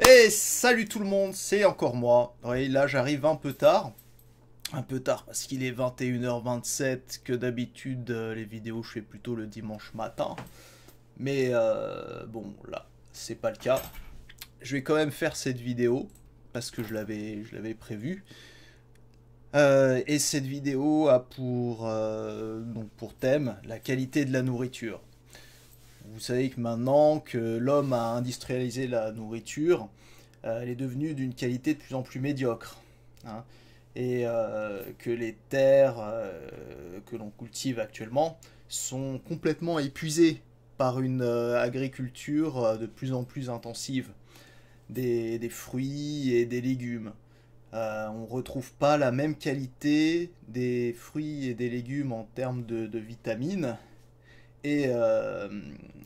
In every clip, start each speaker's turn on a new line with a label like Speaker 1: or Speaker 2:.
Speaker 1: Et salut tout le monde, c'est encore moi. Oui, là j'arrive un peu tard. Un peu tard parce qu'il est 21h27, que d'habitude les vidéos je fais plutôt le dimanche matin. Mais bon, là, c'est pas le cas. Je vais quand même faire cette vidéo parce que je l'avais prévu. Et cette vidéo a donc pour thème la qualité de la nourriture. Vous savez que maintenant que l'homme a industrialisé la nourriture, elle est devenue d'une qualité de plus en plus médiocre, hein. Et que les terres que l'on cultive actuellement sont complètement épuisées par une agriculture de plus en plus intensive des fruits et des légumes. On ne retrouve pas la même qualité des fruits et des légumes en termes de vitamines et, euh,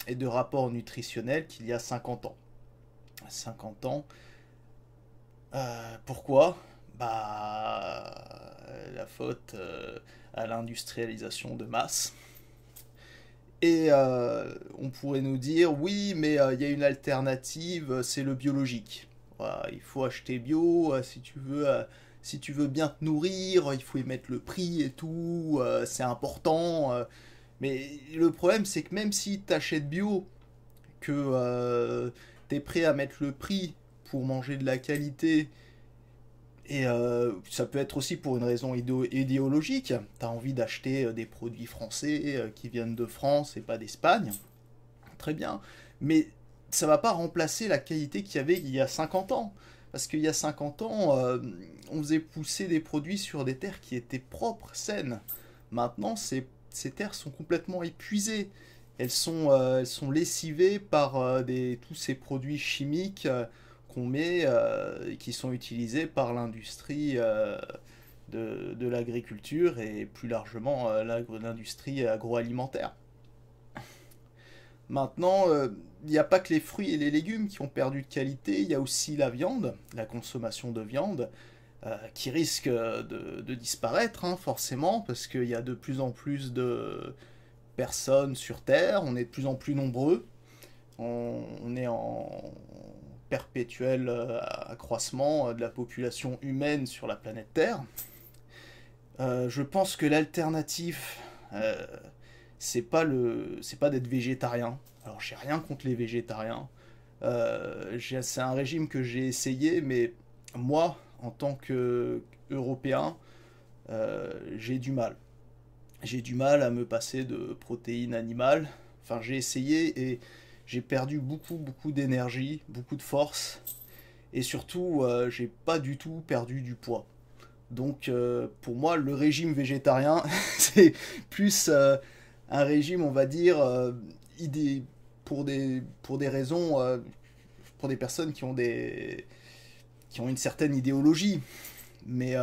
Speaker 1: et de rapports nutritionnels qu'il y a 50 ans. 50 ans. Pourquoi? La faute à l'industrialisation de masse. Et on pourrait nous dire, oui, mais il y a une alternative, c'est le biologique. Voilà, il faut acheter bio si tu veux bien te nourrir, il faut y mettre le prix et tout, c'est important. Mais le problème, c'est que même si tu achètes bio, que tu es prêt à mettre le prix pour manger de la qualité, et ça peut être aussi pour une raison idéologique. Tu as envie d'acheter des produits français qui viennent de France et pas d'Espagne. Très bien. Mais ça va pas remplacer la qualité qu'il y avait il y a 50 ans. Parce qu'il y a 50 ans, on faisait pousser des produits sur des terres qui étaient propres, saines. Maintenant, ces terres sont complètement épuisées. Elles sont lessivées par tous ces produits chimiques qu'on met et qui sont utilisés par l'industrie de l'agriculture et plus largement l'industrie agroalimentaire. Maintenant, il n'y a pas que les fruits et les légumes qui ont perdu de qualité, il y a aussi la viande, la consommation de viande, qui risque de disparaître, hein, forcément, parce qu'il y a de plus en plus de personnes sur Terre, on est de plus en plus nombreux, on est en perpétuel accroissement de la population humaine sur la planète Terre. Je pense que l'alternative, euh, c'est pas d'être végétarien. Alors j'ai rien contre les végétariens. C'est un régime que j'ai essayé, mais moi, en tant qu'Européen, j'ai du mal. J'ai du mal à me passer de protéines animales. Enfin, j'ai essayé et j'ai perdu beaucoup d'énergie, beaucoup de force. Et surtout, j'ai pas du tout perdu du poids. Donc, pour moi, le régime végétarien, c'est plus un régime, on va dire, idée pour des raisons, pour des personnes qui ont une certaine idéologie. Mais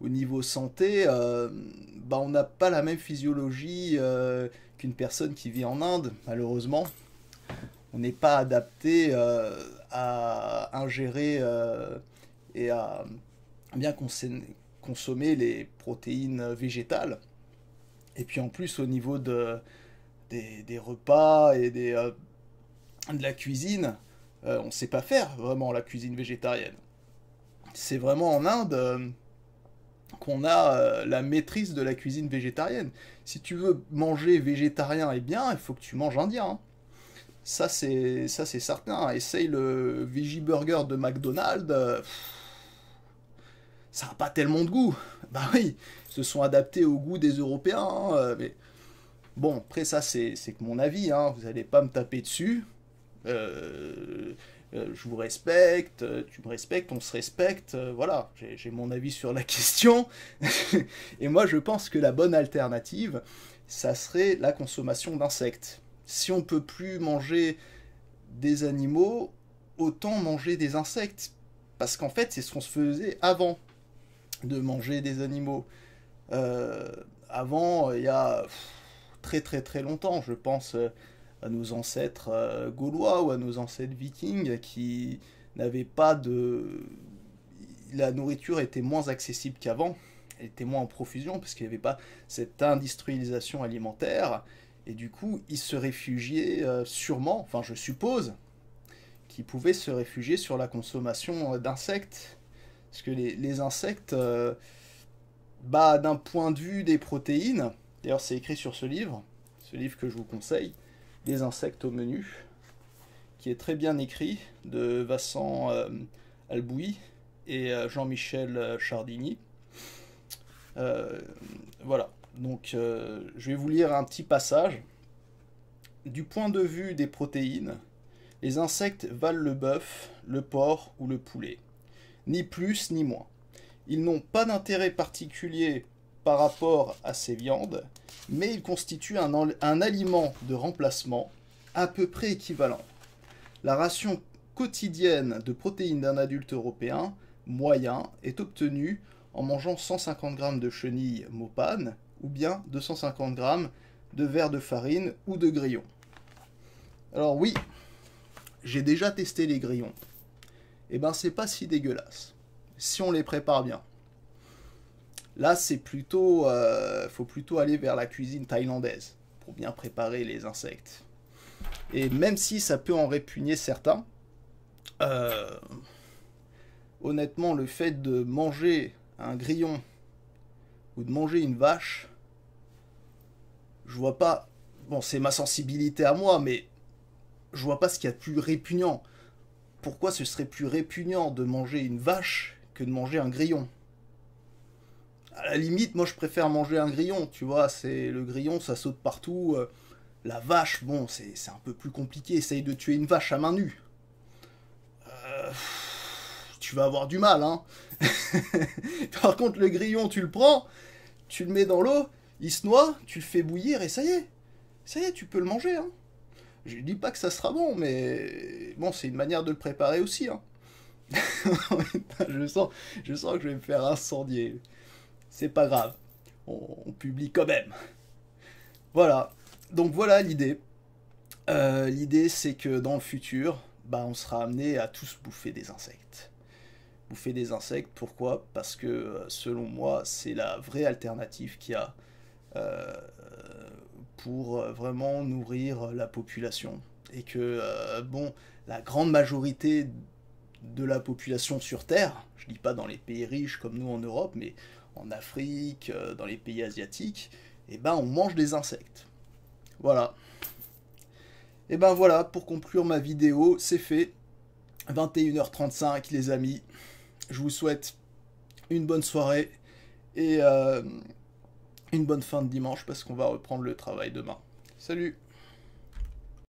Speaker 1: au niveau santé, on n'a pas la même physiologie qu'une personne qui vit en Inde, malheureusement. On n'est pas adapté à ingérer et à bien consommer les protéines végétales. Et puis en plus, au niveau des repas et de la cuisine, on ne sait pas faire vraiment la cuisine végétarienne. C'est vraiment en Inde qu'on a la maîtrise de la cuisine végétarienne. Si tu veux manger végétarien et bien, il faut que tu manges indien, hein. Ça c'est certain. Essaye le veggie burger de McDonald's, ça n'a pas tellement de goût. Bah oui, ils se sont adaptés au goût des Européens, hein, mais bon, après ça c'est que mon avis, hein, vous n'allez pas me taper dessus. Euh, je vous respecte, tu me respectes, on se respecte, voilà, j'ai mon avis sur la question. Et moi je pense que la bonne alternative, ça serait la consommation d'insectes. Si on peut plus manger des animaux, autant manger des insectes. Parce qu'en fait, c'est ce qu'on se faisait avant de manger des animaux. Euh, Avant, il y a très longtemps, je pense à nos ancêtres gaulois ou à nos ancêtres vikings qui n'avaient pas de... La nourriture était moins accessible qu'avant, elle était moins en profusion parce qu'il n'y avait pas cette industrialisation alimentaire et du coup ils se réfugiaient sûrement, enfin je suppose, qui pouvaient se réfugier sur la consommation d'insectes. Parce que les insectes, bah, d'un point de vue des protéines, d'ailleurs c'est écrit sur ce livre que je vous conseille, Les insectes au menu, qui est très bien écrit, de Vincent Albouy et Jean-Michel Chardini. Voilà, donc je vais vous lire un petit passage. Du point de vue des protéines, les insectes valent le bœuf, le porc ou le poulet. Ni plus ni moins. Ils n'ont pas d'intérêt particulier par rapport à ces viandes, mais ils constituent un aliment de remplacement à peu près équivalent. La ration quotidienne de protéines d'un adulte européen moyen est obtenue en mangeant 150 g de chenilles Mopane ou bien 250 g de verre de farine ou de grillons. Alors oui, j'ai déjà testé les grillons. Et ben c'est pas si dégueulasse, si on les prépare bien. Là c'est plutôt, faut plutôt aller vers la cuisine thaïlandaise pour bien préparer les insectes. Et même si ça peut en répugner certains, honnêtement le fait de manger un grillon ou de manger une vache, je vois pas, bon c'est ma sensibilité à moi, mais je vois pas ce qu'il y a de plus répugnant. Pourquoi ce serait plus répugnant de manger une vache que de manger un grillon? À la limite, moi je préfère manger un grillon, tu vois, c'est le grillon, ça saute partout. La vache, bon, c'est un peu plus compliqué, essaye de tuer une vache à main nue. Tu vas avoir du mal, hein. Par contre, le grillon, tu le prends, tu le mets dans l'eau, il se noie, tu le fais bouillir et ça y est, tu peux le manger, hein. Je dis pas que ça sera bon, mais bon, c'est une manière de le préparer aussi, hein. je sens que je vais me faire incendier. C'est pas grave, on publie quand même. Voilà, donc voilà l'idée. L'idée, c'est que dans le futur, bah, on sera amené à tous bouffer des insectes. Bouffer des insectes, pourquoi? Parce que, selon moi, c'est la vraie alternative qu'il y a pour vraiment nourrir la population. Et que, bon, la grande majorité de la population sur Terre, je dis pas dans les pays riches comme nous en Europe, mais en Afrique, dans les pays asiatiques, et ben on mange des insectes. Voilà. Et ben voilà, pour conclure ma vidéo, c'est fait. 21h35 les amis. Je vous souhaite une bonne soirée et une bonne fin de dimanche parce qu'on va reprendre le travail demain. Salut!